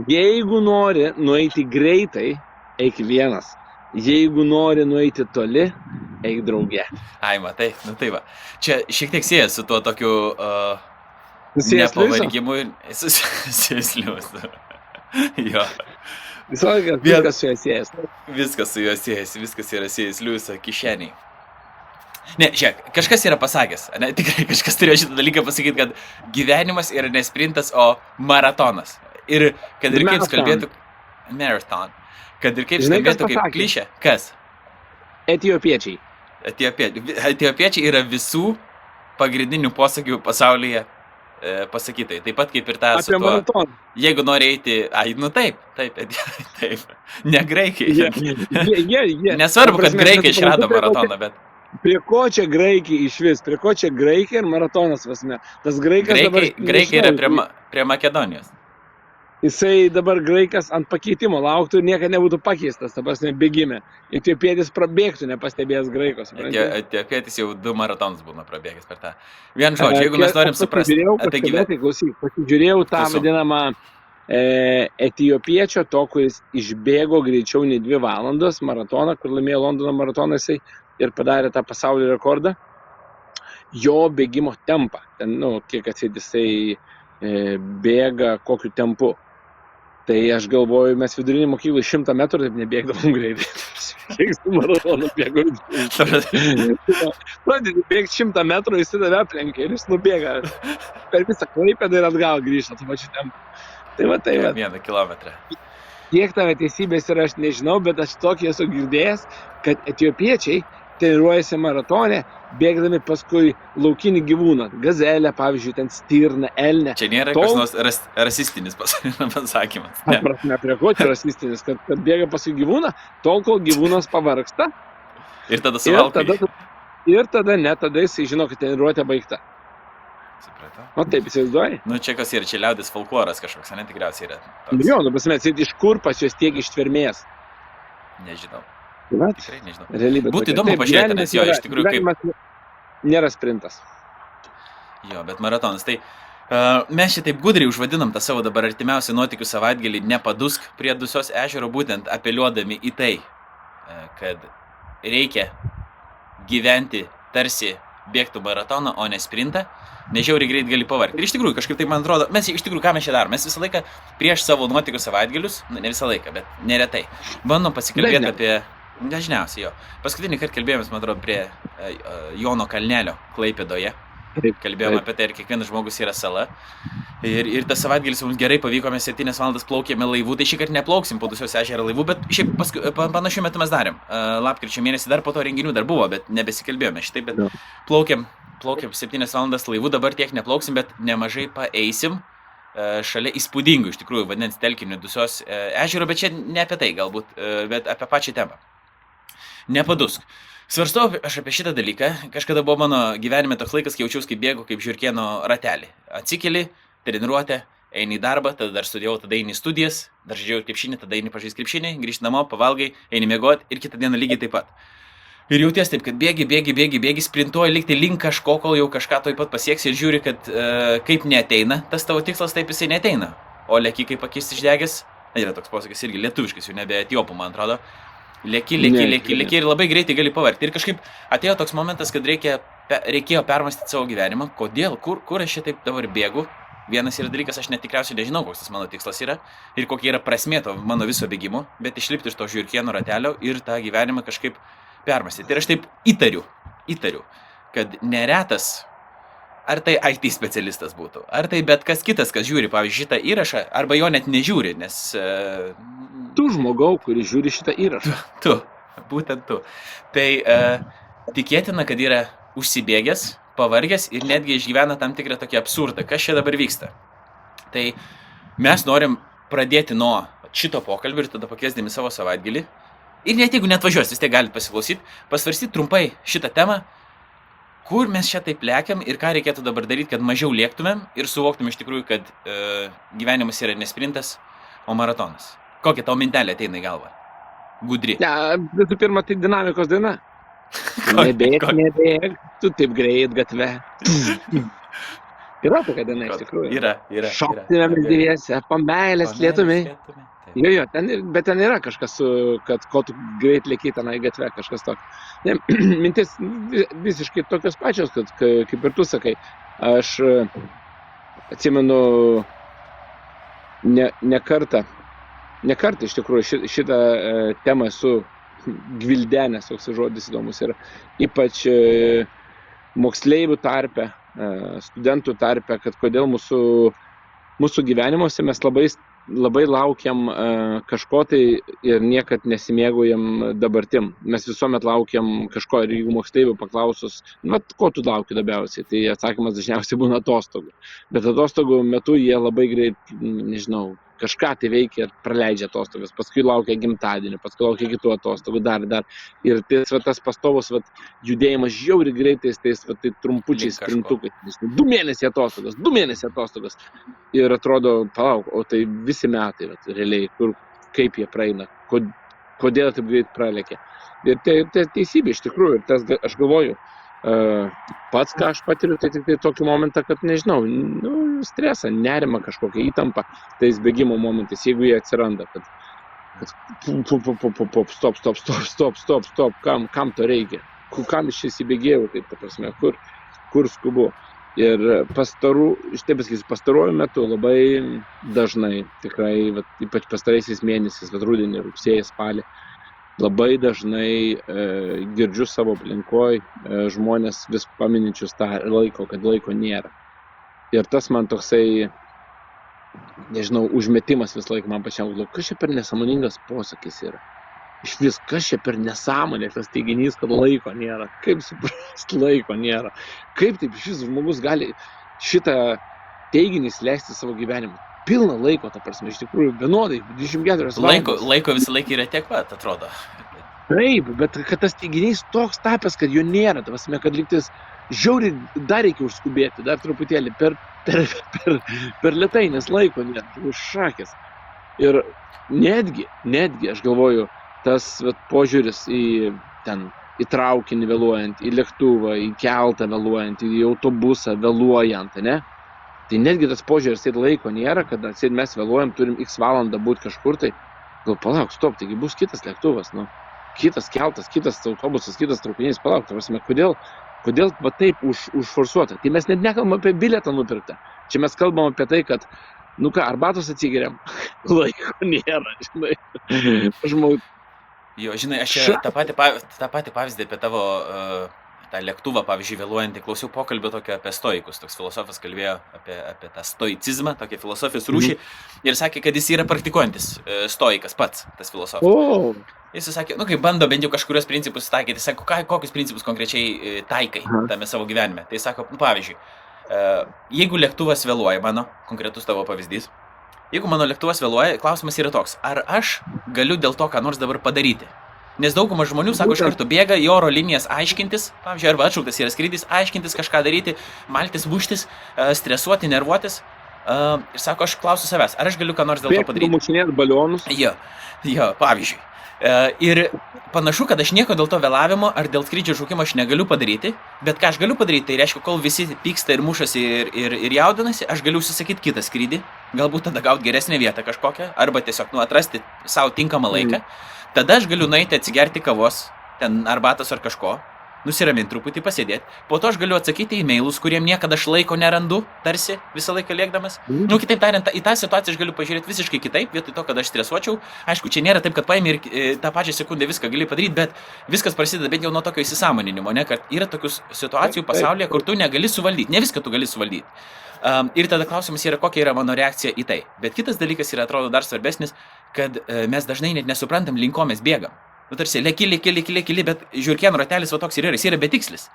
Jeigu nori nueiti greitai, eik vienas. Jeigu nori nueiti toli, eik drauge. Ai, matai, nu tai va. Čia šiek tiek siejas su tuo tokiu Susijęs Liuiso? nepavargimu ir susijęs Liuisu. Jo. Visą laiką viskas su juo siejęs. Viskas su juo siejasi, viskas yra siejęs Liuiso kišeniai. Ne, žiūrėk, kažkas yra pasakęs, ne, tikrai kažkas turėjo šitą dalyką pasakyti, kad gyvenimas yra ne sprintas, o maratonas. Ir kad ir kaip skambėtų... Marathon. Kad ir kaip skambėtų kaip klišė. Kas? Etiopiečiai. Etiopiečiai yra visų pagrindinių posakių pasaulyje pasakytai. Taip pat kaip ir tą su tuo... Maratoną. Jeigu nori eiti... Ai, nu taip. Ne graikai. Nesvarbu, kad graikai išrado maratoną, bet... Prie ko čia graikai išvis? Prie ko čia graikai ir maratonas vasme? Tas graikas dabar... Graikai yra prie Makedonijos. Jisai dabar graikas ant pakeitimo lauktų ir niekada nebūtų pakeistas, ta prasme, bėgime. Etiopietis prabėgtų, nepastebėjęs graikos. Etiopietis jau 2 maratonus būna prabėgęs per tą. Vien žodžiu, jeigu mes norim suprasti apie gyvenimą. Pasižiūrėjau tą vadinamą etiopiečio, to, kuris išbėgo greičiau nei 2 valandos maratoną, kur laimėjo Londono maratoną jisai ir padarė tą pasaulio rekordą. Jo bėgimo tempą. Ten, kiek atsėd jisai bėga kokiu tempu. Tai aš galvoju, mes vidurinį mokyklą 100 metrų taip nebėgdavom greitai. Kiek su maratonu bėgo. Pradedi bėgti 100 metrų, jis tave aplenkia ir jis nubėga per visą Klaipėdą ir atgal grįžta tą pačiu tempu. Tai va. 1 kilometrą. Kiek tave teisybės yra, aš nežinau, bet aš tokį esu girdėjęs, kad etiopiečiai treniruojasi maratone, bėgdami paskui laukinį gyvūną. Gazelę, pavyzdžiui, ten stirną, elnę. Čia nėra kas nors rasistinis pasakymas. Ne, prie ko čia rasistinis, kad bėga paskui gyvūną, tol, kol gyvūnas pavargsta. Ir tada suvalkai. Ir tada jisai žino, kad treniruotė baigta. Supratau. O taip, įsivaizduoji? Nu, čia kas yra, čia liaudis folkloras kažkoks, ne, tikriausiai yra. Jo, pasmės, iš kur pas juos tiek ištvermės? Nežinau. Tikrai nežinau. Realybė būtų įdomu pažiūrėti, nes jo, iš tikrųjų kaip... Nėra sprintas. Jo, bet maratonas. Tai mes šitaip gudriai užvadinam tą savo dabar artimiausią nuotykių savaitgalį Nepadusk prie Dusios ežero, būtent apeliuodami į tai, kad reikia gyventi tarsi bėgtų maratoną, o ne sprintą, nežiauriai greit gali pavargti. Ir iš tikrųjų, kažkaip tai man atrodo, mes iš tikrųjų ką mes čia darom? Mes visą laiką prieš savo nuotykių savaitgalius, ne visą laiką, bet neretai, bandom pasikalbėti apie... Dažniausiai jo. Paskutinį kartą kalbėjomės, man atrodo, prie Jono kalnelio Klaipėdoje. Kalbėjome apie tai, ir kiekvienas žmogus yra sala. Ir tas savaitgalis mums gerai pavyko, mes 7 valandas plaukėme laivu. Tai šį kartą neplauksim po Dusios ežero laivu, bet šiaip panašiu metu mes darėm. Lapkričio mėnesį dar po to renginių dar buvo, bet nebesikalbėjome šitaip, bet plaukėm 7 valandas laivu, dabar tiek neplauksim, bet nemažai paeisim. Šalia įspūdingų, iš tikrųjų, vandens telkinių Dusios ežero, bet čia ne apie tai galbūt, bet apie pačią temą. Nepadusk. Svarstau aš apie šitą dalyką. Kažkada buvo mano gyvenime toks laikas, kai jaučiaus kaip bėgu, kaip žiurkėno ratelį. Atsikeli, treniruotę, eini į darbą, tada dar studijavau, tada eini į studijas, dar žaidžiau krepšinį, tada eini pažaisti krepšinį, grįžti namo, pavalgai, eini miegoti ir kitą dieną lygiai taip pat. Ir jauties taip, kad bėgi, sprintuoji likti link kažko, kol jau kažką toj pat pasieksi ir žiūri, kad kaip neateina, tas tavo tikslas taip jisai neateina. O leki kaip akis išdegęs, yra toks posakis irgi lietuviškas, jau nebe etiopų, man atrodo. Leki ir labai greitai gali pavargti. Ir kažkaip atėjo toks momentas, kad reikėjo permastyti savo gyvenimą. Kodėl? Kur aš šitaip dabar bėgu? Vienas yra dalykas, aš tikriausiai nežinau, koks tas mano tikslas yra ir kokia yra prasmė to mano viso bėgimo, bet išlipti iš to žiurkėno ratelio ir tą gyvenimą kažkaip permastyti. Ir aš taip įtariu, kad neretas, ar tai IT specialistas būtų, ar tai bet kas kitas, kas žiūri, pavyzdžiui, šitą įrašą, arba jo net nežiūri, nes... Tu žmogau, kuris žiūri šitą įrašą. Tu, būtent tu. Tai tikėtina, kad yra užsibėgęs, pavargęs ir netgi išgyvena tam tikrą tokį absurdą. Kas čia dabar vyksta? Tai mes norim pradėti nuo šito pokalbio ir tada pakviesdami savo savaitgalį. Ir net jeigu net važiuos, vis tiek galite pasiklausyti, pasvarstyti trumpai šitą temą, kur mes čia taip lekiam ir ką reikėtų dabar daryti, kad mažiau lėktumėm ir suvoktum iš tikrųjų, kad gyvenimas yra ne sprintas, o maratonas. Kokia tau mintelė ateina į galvą? Gudri. Ne, visų pirma, tai dinamikos daina. Nebėg, tu taip greit gatve. Yra tokia diena iš tikrųjų. Yra. Šoktumėm dviese, po meilės lietumi. Jo, bet ten yra kažkas, kad ko tu greit lėki tenai gatve, kažkas toks. Ne, mintis visiškai tokios pačios, kad kaip ir tu sakai. Aš atsimenu ne kartą iš tikrųjų šitą temą esu gvildenęs, toks žodis įdomus yra, ypač moksleivių tarpe, studentų tarpe, kad kodėl mūsų gyvenimuose mes labai laukiam kažko tai ir niekad nesimėgaujam dabartim. Mes visuomet laukiam kažko ir jeigu moksleivių paklausus, ko tu lauki labiausiai, tai atsakymas dažniausiai būna atostogų. Bet atostogų metu jie labai greit, nežinau, kažką tai veikia ir praleidžia atostogas, paskui laukia gimtadienį, paskui laukia kitų atostogų, dar. Ir tas pastovus judėjimas žiauriai greitais, tais trumpučiais sprintukais. 2 mėnesiai atostogos. Ir atrodo, palauk, o tai visi metai, realiai, kaip jie praeina, kodėl taip greit pralekia. Ir tai teisybė iš tikrųjų, ir tas, aš galvoju, pats, ką aš patiriu, tai tik tai tokį momentą, kad nežinau, stresą, nerimą kažkokią įtampą, tais bėgimo momentais, jeigu jie atsiranda, kad stop, kam to reikia, kam iš šis įbėgėjau, taip, ta prasme, kur skubu. Ir pastaruoju metu labai dažnai, tikrai, ypač pastaraisiais mėnesiais, rudenį, rugsėjį, spalį, labai dažnai girdžiu savo aplinkoj žmonės vis pamininčius tą laiko, kad laiko nėra. Ir tas man toksai, nežinau, užmetimas vis laik man pačiam, kas čia per nesąmoningas posakis yra. Iš vis, kas čia per nesąmonė tas teiginys, kad laiko nėra. Kaip suprasti, laiko nėra. Kaip taip šis žmogus gali šitą teiginį leisti savo gyvenimą. Pilna laiko, ta prasme, iš tikrųjų, vienodai, 24 valandos. Laiko visą laiką yra tiek pat, atrodo. Taip, bet kad tas teiginys toks tapęs, kad jo nėra, ta prasme, kad lygtis žiauriai dar reikia užskubėti, dar truputėlį per lėtai, nes laiko nėra, užšakės. Ir netgi, aš galvoju, tas požiūris į traukinį vėluojant, į lėktuvą, į keltą vėluojant, į autobusą vėluojant, ne? Tai netgi tas požiūris, tai laiko nėra, kad mes vėluojam, turim x valandą būti kažkur, tai palauk, stop, taigi bus kitas lėktuvas, kitas keltas, kitas autobusas, kitas traukinys, palauk, ta prasme, kodėl va taip užforsuota. Tai mes net nekalbam apie bilietą nupirktą. Čia mes kalbam apie tai, kad, arbatos atsigeriam, laiko nėra, žinai. Jo, žinai, aš čia tą patį pavyzdį apie tavo tą lėktuvą, pavyzdžiui, vėluojantį, klausiau pokalbio tokio apie stoikus. Toks filosofas kalbėjo apie tą stoicizmą, tokią filosofijos rūšį, ir sakė, kad jis yra praktikuojantis stoikas pats, tas filosofas. Jis sakė, kai bando bent jau kažkurios principus taikyti, sako, kokius principus konkrečiai taikai tame savo gyvenime. Tai sako, pavyzdžiui, jeigu lėktuvas vėluoja, mano konkretus tavo pavyzdys, jeigu mano lėktuvas vėluoja, klausimas yra toks, ar aš galiu dėl to ką nors dabar padaryti? Nes dauguma žmonių, sako, iš karto bėga į oro linijas aiškintis, pavyzdžiui, arba atšauktas yra skrydis, aiškintis, kažką daryti, maltis, muštis, stresuoti, nervuotis. Ir sako, aš klausiu savęs, ar aš galiu ką nors dėl to padaryti? Mušinėti balionus. Jo, pavyzdžiui. Ir panašu, kad aš nieko dėl to vėlavimo ar dėl skrydžio šaukimo aš negaliu padaryti, bet ką aš galiu padaryti, tai reiškia, kol visi pyksta ir mušasi ir jaudinasi, aš galiu užsisakyti kitą skrydį, galbūt tada gauti geresnę vietą kažkokią, arba tiesiog atrasti savo tinkamą laiką. Tada aš galiu nueiti atsigerti kavos, ten arbatos ar kažko, nusiraminti truputį, pasėdėti. Po to aš galiu atsakyti į mailus, kuriem niekada aš laiko nerandu, tarsi visą laiką lėkdamas. Kitaip tariant, į tą situaciją aš galiu pažiūrėti visiškai kitaip, vietoj to, kad aš stresuočiau. Aišku, čia nėra taip, kad paimi ir tą pačią sekundę viską gali padaryti, bet viskas prasideda bent jau nuo tokio įsisąmoninimo, ne, kad yra tokių situacijų pasaulyje, kur tu negali suvaldyti, ne viską tu gali suvaldyti. Ir tada klausimas yra, kokia yra mano reakcija į tai. Bet kitas dalykas yra, atrodo, dar svarbesnis, kad mes dažnai net nesuprantam, link ko mes bėgam. Tarsi, lėki, bet žiūrkienų ratelis va toks ir yra, jis yra betikslis.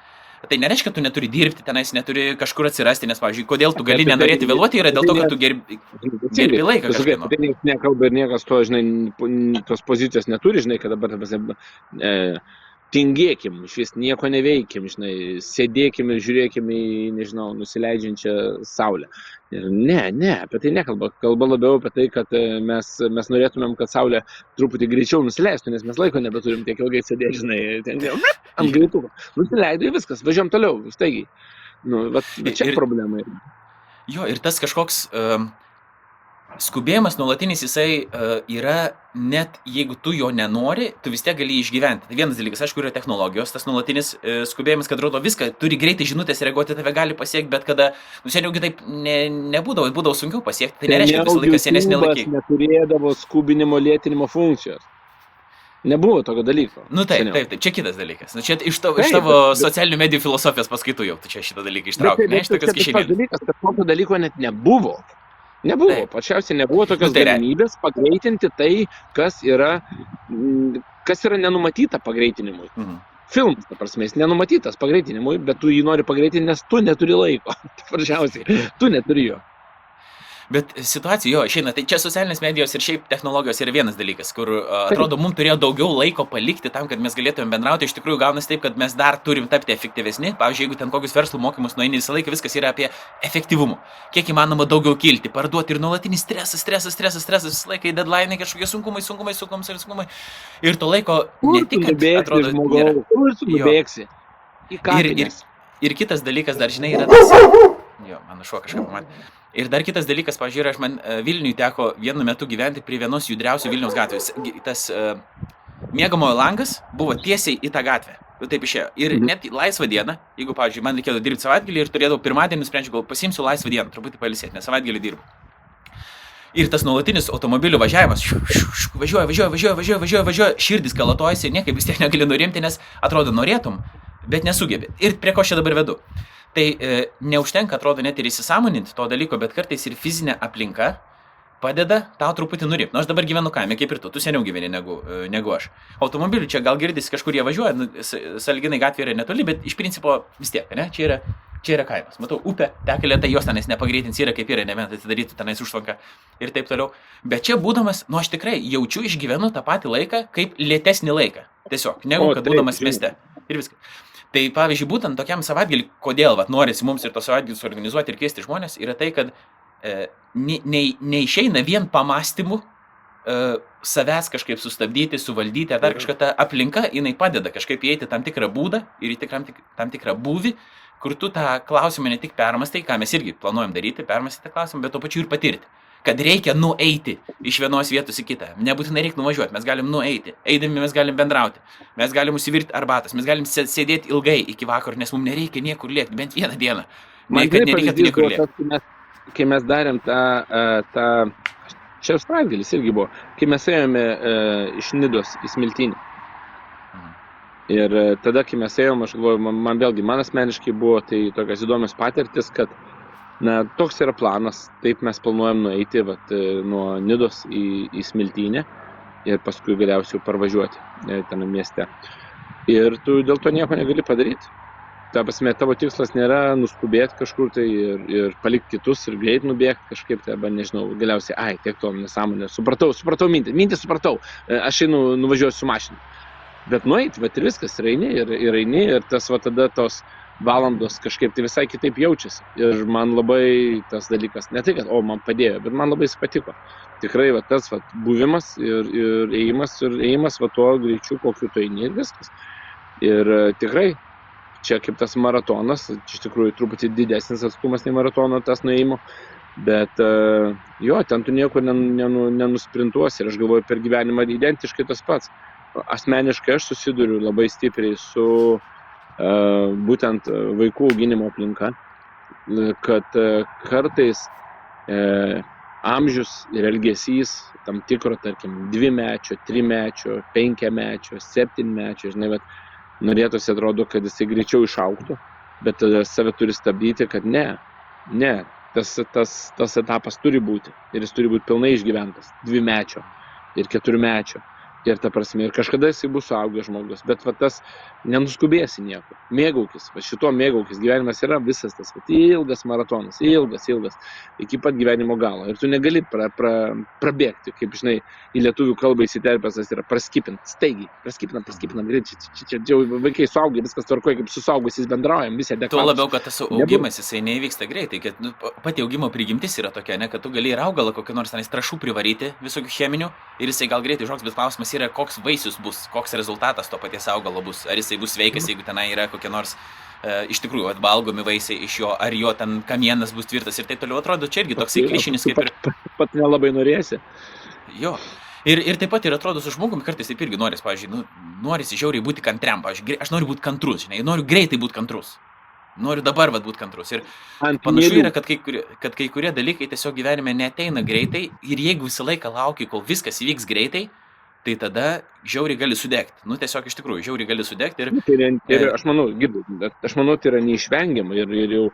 Tai nereiškia, kad tu neturi dirbti tenais, neturi kažkur atsirasti, nes, pavyzdžiui, kodėl tu gali nenorėti vėluoti, yra dėl to, kad tu gerbi laiką kažkieno. Tai nekalba ir niekas to, žinai, tos pozicijos neturi, žinai, kad dabar tingėkim, iš vis nieko neveikim, žinai, sėdėkim ir žiūrėkim į, nežinau, nusileidžiančią saulę. Ir ne, apie tai nekalba. Kalba labiau apie tai, kad mes norėtumėm, kad saulė truputį greičiau nusileistų, nes mes laiko nebeturim tiek ilgai sėdėti, žinai, ant greituko. Nusileido ir viskas, važiuojam toliau, staigiai. Bet čia problema yra. Jo, ir tas kažkoks skubėjimas nuolatinis, jisai yra, net jeigu tu jo nenori, tu vis tiek gali išgyventi. Tai vienas dalykas, aišku, yra technologijos, tas nuolatinis skubėjimas, kad rodo viską, turi greitai žinutės reaguoti, tave gali pasiekti, bet kada, seniaugi taip būdavo sunkiau pasiekti, tai nereiškia, kad visą laiką senesnį laikį. Neturėdavo skubinimo lėtinimo funkcijos. Nebuvo tokio dalyko. Taip, čia kitas dalykas. Čia iš tavo socialinių medijų filosofijos paskaitų jau, tu čia šitą dalyką ištraukti. Bet tas dalykas, kad tokio dalyko net nebuvo. Pačiausiai nebuvo tokios galimybės pagreitinti tai, kas yra nenumatyta pagreitinimui. Filmas, ta prasme, jis nenumatytas pagreitinimui, bet tu jį nori pagreitinti, nes tu neturi laiko. Paprasčiausiai, tu neturi jo. Bet situacija išeina, tai čia socialinės medijos ir šiaip technologijos yra vienas dalykas, kur atrodo, mums turėjo daugiau laiko palikti tam, kad mes galėtume bendrauti. Iš tikrųjų gaunasi taip, kad mes dar turim tapti efektyvesni. Pavyzdžiui, jeigu ten kokius verslo mokymus nueini, visą laiką viskas yra apie efektyvumą. Kiek įmanoma daugiau kilti, parduoti ir nuolatinis stresas, visą laiką į deadline, kažkokie sunkumai. Ir to laiko ne tik, kad atrodo, nubėgsi. Ir kitas dalykas dar, žinai, yra tas. Jo, mano šuo kažką pamatė. Ir dar kitas dalykas, pažiūrėjau, aš man Vilniui teko vienu metu gyventi prie vienos judriausių Vilniaus gatvės. Tas miegamojo langas buvo tiesiai į tą gatvę. Taip išėjo. Ir net laisvą dieną, jeigu, pavyzdžiui, man reikėjo dirbti savaitgalį ir turėdavau pirmadienį, nusprendžiau, gal pasiimsiu laisvą dieną, truputį pailsėti, nes savaitgalį dirbu. Ir tas nuolatinis automobilių važiavimas, važiuoja, širdis kalatojasi, niekaip vis tiek negali nurimti, nes atrodo norėtum, bet nesugebi. Ir prie ko aš dabar vedu. Tai neužtenka, atrodo, net ir įsisąmoninti to dalyko, bet kartais ir fizinė aplinka padeda tau truputį nurimti. Aš dabar gyvenu kaime, kaip ir tu seniau gyveni negu aš. Automobilių čia gal girdisi, kažkur jie važiuoja, sąlyginai gatvė yra netoli, bet iš principo vis tiek, ne? Čia yra kaimas. Matau, upė, teka lėtai, jos tenais nepagreitins, yra kaip yra, nebent atidarytų tenais užtvanką ir taip toliau. Bet čia būdamas, aš tikrai jaučiu, išgyvenu tą patį laiką kaip lėtesnį laiką. Tiesiog, negu kad būdamas mieste. Ir viskas. Tai pavyzdžiui, būtent tokiam savaitgalį, kodėl norisi mums ir to savaitgalį suorganizuoti ir kviesti žmonės, yra tai, kad neišeina vien pamastymų savęs kažkaip sustabdyti, suvaldyti, ar dar kažką ta aplinka, jinai padeda kažkaip įeiti tam tikrą būdą ir į tam tikrą būvį, kur tu tą klausimą ne tik permastai, ką mes irgi planuojam daryti, permastyti tą klausimą, bet to pačiu ir patirti. Kad reikia nueiti iš vienos vietos į kitą. Nebūtinai reikia nuvažiuoti, mes galim nueiti. Eidami mes galim bendrauti. Mes galim užsivirti arbatos, mes galim sėdėti ilgai iki vakaro, nes mums nereikia niekur lėkti, bent vieną dieną. Kad nereikėtų niekur lėkti. Kai mes darėm tą čia savaitgalis irgi buvo, kai mes ėjome iš Nidos į Smiltynę. Ir tada, kai mes ėjom, aš galvoju, man asmeniškai buvo tai tokios įdomios patirtis, kad toks yra planas, taip mes planuojam nueiti nuo Nidos į Smiltynę ir paskui galiausiai parvažiuoti ten mieste. Ir tu dėl to nieko negali padaryti. Ta prasme, tavo tikslas nėra nuskubėti kažkur tai ir palikti kitus ir greit nubėgti kažkaip, tai, arba nežinau, galiausiai, tiek to nesąmonė. Supratau mintį supratau, aš nuvažiuosiu su mašina. Bet nueiti, ir viskas, ir eini, ir tas tada tos valandos kažkaip tai visai kitaip jaučiasi. Ir man labai tas dalykas, ne tai, kad man padėjo, bet man labai jis patiko. Tikrai tas buvimas ir ėjimas tuo greičiu, kokiu tu eini ir viskas. Ir tikrai, čia kaip tas maratonas, čia iš tikrųjų truputį didesnis atstumas nei maratono tas nuėjimo, bet ten tu niekur nenusprintuosi. Ir aš galvoju, per gyvenimą identiškai tas pats. Asmeniškai aš susiduriu labai stipriai su būtent vaikų auginimo aplinka, kad kartais amžius ir elgesys tam tikro, tarkim, 2-mečio, 3-mečio, 5-mečio, 7-mečio, žinai, norėtųsi atrodo, kad jisai greičiau išaugtų, bet tada save turi stabdyti, kad ne, tas etapas turi būti ir jis turi būti pilnai išgyventas, 2-mečio ir 4-mečio. Ir ta prasme, ir kažkada jisai bus suaugęs žmogus, bet tas nenuskubėsi nieko, mėgaukis, šito mėgaukis, gyvenimas yra visas tas, ilgas maratonas, ilgas, iki pat gyvenimo galo, ir tu negali prabėgti, kaip žinai, į lietuvių kalbą įsiterpęs yra praskipinti, staigiai, praskipinam, čia vaikai suaugę, viskas tvarkoja, kaip su suaugusiais bendraujam, visi adekvatus. Tuo labiau, kad tas augimas jisai neįvyksta greitai, kad pati augimo prigimtis yra tokia, ne, kad tu gali ir augalą kokį nors trąšų privaryti, visokių cheminių, ir jisai gal greitai užaugs, bet klausimas yra, koks vaisius bus, koks rezultatas to paties augalo bus, ar jisai bus sveikas, jeigu tenai yra kokie nors iš tikrųjų valgomi vaisiai iš jo, ar jo ten kamienas bus tvirtas ir taip toliau. Atrodo, čia irgi toksai klišinis kaip ir... Pat nelabai norėsi. Jo. Ir taip pat ir atrodo su žmogumi kartais taip irgi norisi, pavyzdžiui, norisi žiauriai būti kantriam, pavyzdžiui, aš noriu būti kantrus, žinai, noriu greitai būti kantrus. Noriu dabar būti kantrus. Ir panašu yra, kad kai kurie dalykai tiesiog gyvenime neateina greitai ir jeigu visą laiką lauki, kol viskas įvyks greitai, tai tada žiauriai gali sudegti. Tiesiog iš tikrųjų, žiauriai gali sudegti. Ir aš manau, tai yra neišvengiama ir jau,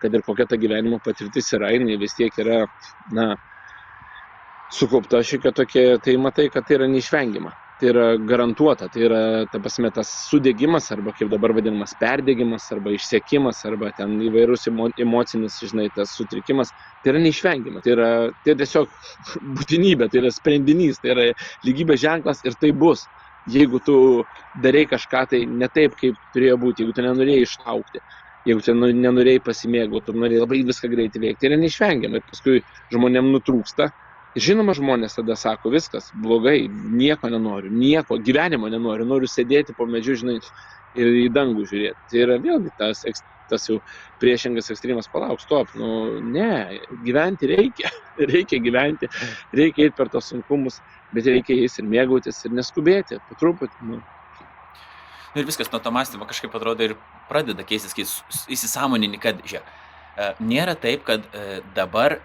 kad ir kokia ta gyvenimo patirtis yra, jinai vis tiek yra, sukaupta šiokia tokia, tai matai, kad tai yra neišvengiama. Tai yra garantuota, tai yra, ta prasme, tas sudegimas, arba kaip dabar vadinamas perdegimas, arba išsekimas, arba ten įvairus emocinis, žinai, tas sutrikimas, tai yra neišvengiama. Tai tiesiog būtinybė, tai yra sprendinys, tai yra lygybės ženklas ir tai bus. Jeigu tu darai kažką tai ne taip, kaip turėjo būti, jeigu tu nenorėjai išlaukti, jeigu tu nenorėjai pasimėgauti, tu norėjai labai viską greitai veikti, tai yra neišvengiama. Ir paskui žmonėm nutrūksta. Žinoma, žmonės tada sako, viskas blogai, nieko nenoriu, gyvenimo nenoriu, noriu sėdėti po medžiu, žinai, ir į dangų žiūrėti. Tai yra vėlgi tas jau priešingas ekstremas, palauk, stop, ne, gyventi reikia gyventi, reikia eiti per tos sunkumus, bet reikia jais ir mėgautis ir neskubėti, po truputį. Ir viskas nuo to mąstymo kažkaip atrodo ir pradeda keistis, kai įsisąmonini, kad, nėra taip, kad dabar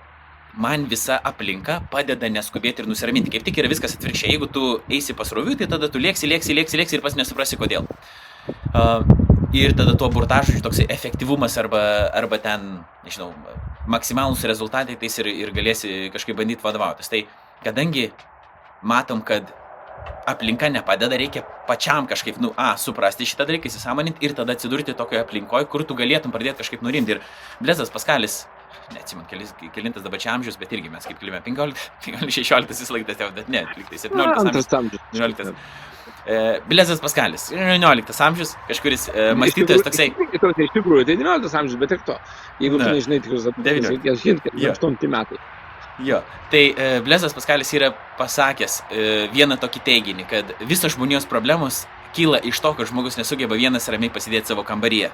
man visa aplinka padeda neskubėti ir nusiraminti. Kaip tik yra viskas atvirkščiai. Jeigu tu eisi pasroviui, tai tada tu lėksi ir pas nesuprasi kodėl. Ir tada tuo burtažodžiu toksai efektyvumas arba ten, nežinau, maksimalūs rezultatai tais ir galėsi kažkaip bandyti vadovautis. Tai kadangi matom, kad aplinka nepadeda, reikia pačiam kažkaip, suprasti šitą dalyką, įsisąmoninti ir tada atsidurti tokioje aplinkoje, kur tu galėtum pradėti kažkaip nurimti. Ir Blezas Paskalis, neatsimenu, kelintas dabar čia amžius, bet irgi mes kaip kalbėjome, 15-16 jis laiktas, bet ne, 17 amžius. Blezas Paskalis, 19 amžius, kažkuris mąstytojas toksai. Iš tikrųjų, tai 19 amžius, bet tik to. Jeigu tu nežinai tikrus dalykus, 8 metai. Jo, tai Blezas Paskalis yra pasakęs vieną tokį teiginį, kad visos žmonijos problemos kyla iš to, kad žmogus nesugeba vienas ramiai pasidėti savo kambaryje.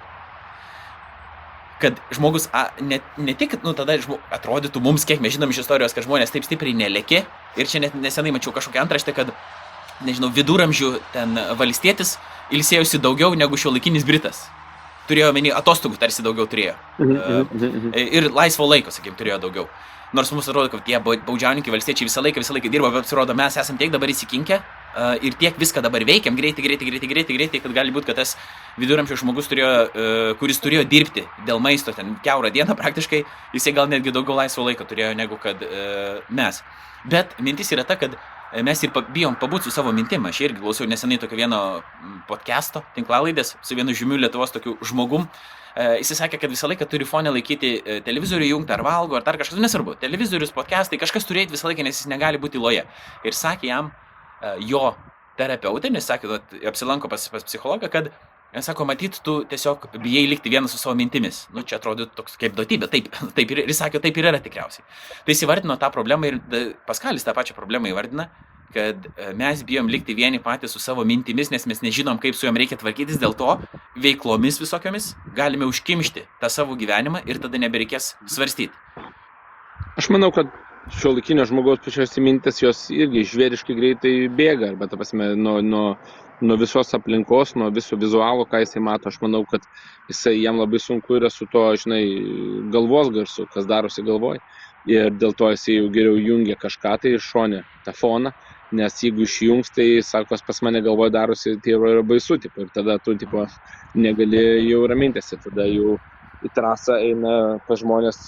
Kad žmogus, ne tik, tada atrodytų mums, kiek mes žinom iš istorijos, kad žmonės taip stipriai nelėkė. Ir čia net nesenai mačiau kažkokią antraštę, kad, nežinau, viduramžių ten valstietis ilsėjosi daugiau negu šiuolaikinis britas. Turėjo omeny atostogų tarsi daugiau turėjo. Ir laisvo laiko, sakykim, turėjo daugiau. Nors mums atrodo, kad tie baudžiauninkai valstiečiai visą laiką dirba, bet pasirodo, mes esam tiek dabar įsikinkę ir tiek viską dabar veikiam greitai, kad gali būti, kad tas viduramžių žmogus kuris turėjo dirbti dėl maisto ten kiaurą dieną praktiškai, jisai gal netgi daugiau laisvo laiko turėjo negu kad mes. Bet mintis yra ta, kad mes ir bijom pabūti su savo mintim. Aš irgi klausiau nesenai tokio vieno podcast'o, tinklalaidės, su vienu žymiu Lietuvos tokiu žmogum. Jis sakė, kad visą laiką turi fone laikyti televizorių jungti ar valgo, ar dar kažkas, nesvarbu. Televizorius, podcastai, kažkas turėti visą laiką, nes jis negali būti tyloje. Ir sakė jam jo terapeutė, nes sakė, apsilanko pas psichologą, kad, sako, matyt, tu tiesiog bijai likti vienas su savo mintimis. Čia atrodo toks kaip duotybė. Taip ir jis sakė, taip ir yra tikriausiai. Tai jis įvardino tą problemą ir Paskalis tą pačią problemą įvardina, kad mes bijom likti vieni patys su savo mintimis, nes mes nežinom, kaip su jom reikia tvarkytis, dėl to veiklomis visokiomis galime užkimšti tą savo gyvenimą ir tada nebereikės svarstyti. Aš manau, kad šiuolaikinio žmogaus pačios mintis jos irgi žvėriškai greitai bėga, arba ta prasme, nuo visos aplinkos, nuo viso vizualo, ką jisai mato. Aš manau, kad jam labai sunku yra su to, žinai, galvos garsu, kas darosi galvoj. Ir dėl to jisai jau geriau jungia kažką tai iš šone, tą foną. Nes jeigu išjungs, tai, sako, pas mane galvoje darosi, tai yra baisu, tipo, ir tada tu, tipo, negali jau ramintis, ir tada jau į trasą eina pas žmonės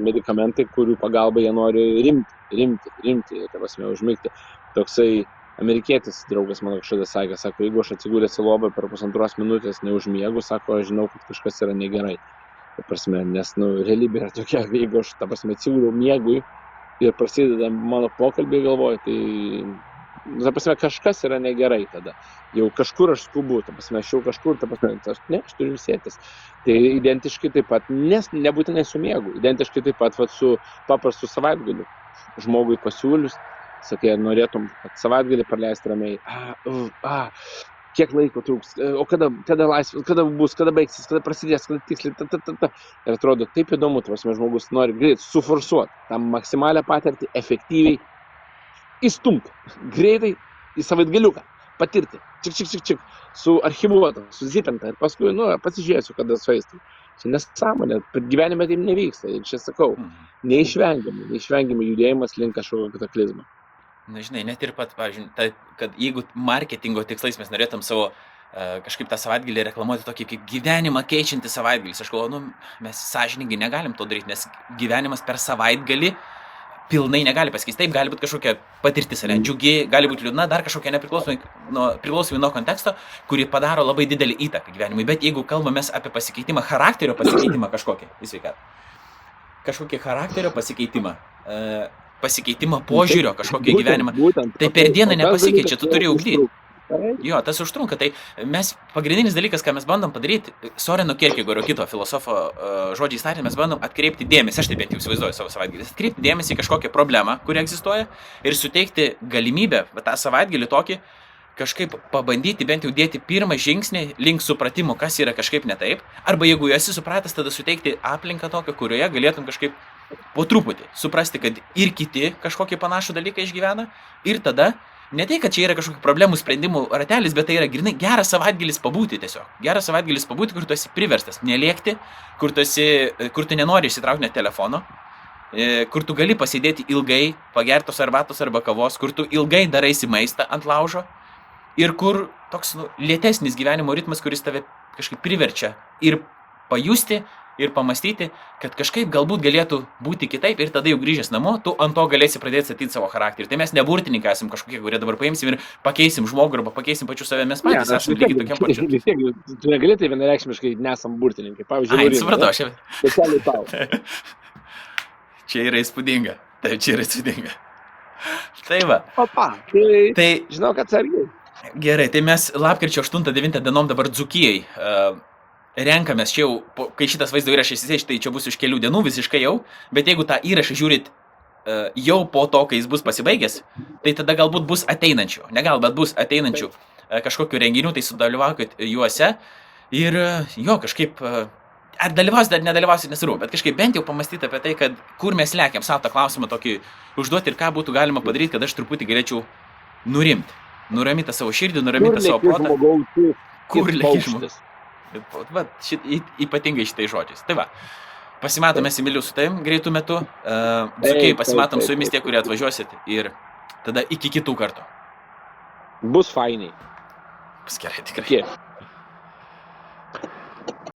medikamentai, kurių pagalba jie nori rimti, ta prasme, užmigti. Toksai amerikietis draugas mano kažkada sakė, sako, jeigu aš atsigulęs į lovą per 1,5 minutės neužmiegu, sako, aš žinau, kad kažkas yra negerai. Ta prasme, nes, realybė yra tokia, jeigu aš, ta prasme, atsiguliu miegui, ir prasideda mano pokalbiai galvoj, tai, ta prasme, kažkas yra negerai tada. Jau kažkur aš skubu, ta prasme, aš jau kažkur, ta prasme, aš turiu sėtis. Tai identiškai taip pat, nes nebūtinai su miegu, identiškai taip pat su paprastu savaitgaliu. Žmogui pasiūlius, sakė, norėtum savaitgalį praleisti ramiai, kiek laiko trūks, o kada laisvės, kada bus, kada baigsis, kada prasidės, kada tiksliai, Ir atrodo taip įdomu, žmogus nori greit suforsuoti tą maksimalią patirtį, efektyviai įstumti, greitai į savaitgaliuką, patirti, čik, suarchivuotą, suzipintą ir paskui, pasižiūrėsiu, kada sueis. Čia nesąmonė, per gyvenime taip nevyksta. Ir čia sakau, neišvengiamai judėjimas link kažkokio kataklizmo. Na, žinai, net ir pat, pavyzdžiui, kad jeigu marketingo tikslais mes norėtum savo kažkaip tą savaitgalį reklamuoti tokį kaip gyvenimą keičiantį savaitgalį, aš galvoju, mes sąžiningai negalim to daryti, nes gyvenimas per savaitgalį pilnai negali pasikeisti. Taip, gali būti kažkokia patirtis, džiugi, gali būti liūdna, dar kažkokia priklausomai nuo konteksto, kuri padaro labai didelį įtaką gyvenimui. Bet jeigu kalbamės apie pasikeitimą, charakterio pasikeitimą kažkokį charakterio pasikeitimą požiūrio, kažkokį gyvenimą, tai per dieną nepasikeičia, tu turi ugdyti. Jo, tas užtrunka. Tai mes, pagrindinis dalykas, ką mes bandom padaryti, Soreno Kierkegauro, kito filosofo žodžiais tariant, mes bandom atkreipti dėmesį, aš taip bent jau įsivaizduoju savo savaitgalį, atkreipti dėmesį į kažkokią problemą, kuri egzistuoja ir suteikti galimybę tą savaitgalį tokį kažkaip pabandyti bent jau dėti pirmą žingsnį link supratimo, kas yra kažkaip ne taip, arba jeigu esi supratęs, tada suteikti aplinką tokią, kurioje galėtum kažkaip po truputį suprasti, kad ir kiti kažkokį panašų dalyką išgyvena ir tada ne tai, kad čia yra kažkokių problemų sprendimų ratelis, bet tai yra grinai geras savaitgalis pabūti tiesiog. Geras savaitgalis pabūti, kur tu esi priverstas nelėkti, kur tu nenori išsitraukti net telefono, kur tu gali pasėdėti ilgai, pagertos arbatos arba kavos, kur tu ilgai daraisi maistą ant laužo ir kur toks lėtesnis gyvenimo ritmas, kuris tave kažkaip priverčia ir pajusti, ir pamastyti, kad kažkaip galbūt galėtų būti kitaip ir tada jau grįžęs namo, tu ant to galėsi pradėti statyti savo charakterį. Tai mes ne burtininkai esam kažkokie, kurie dabar paimsim ir pakeisim žmogų arba pakeisim pačių save, mes patys esame lygiai tokiam pačiu. Tu negali tai vienareikšmiškai nesam burtininkai. Pavyzdžiui, supratau, specialiai tau. Čia yra įspūdinga. Taip, čia yra įspūdinga. Tai va. Opa, tai žinau, kad atsargiai. Gerai, tai mes lapkričio 8-9 dienom dabar Dzūkijai renkamės čia jau, kai šitas vaizdo įrašas įsėš, tai čia bus iš kelių dienų visiškai jau, bet jeigu tą įrašą žiūrit jau po to, kai jis bus pasibaigęs, tai tada galbūt bus ateinančių, bet bus ateinančių kažkokių renginių, tai sudalyvaukit juose ir jo kažkaip, ar dalyvausit, ar nedalyvausit, nesvarbu, bet kažkaip bent jau pamastyti apie tai, kad kur mes lekiam, savo tą klausimą tokį užduoti ir ką būtų galima padaryti, kad aš truputį galėčiau nuramyti savo širdį, nuramyti savo protą. Kur leki žmogus? Va, ypatingai šitai žodžiais. Tai va, pasimatome Emiliu su tavim greitų metu, Dzūkijai pasimatom su jumis tie, kurie atvažiuosit ir tada iki kitų kartų. Bus fainiai. Bus gerai, tikrai.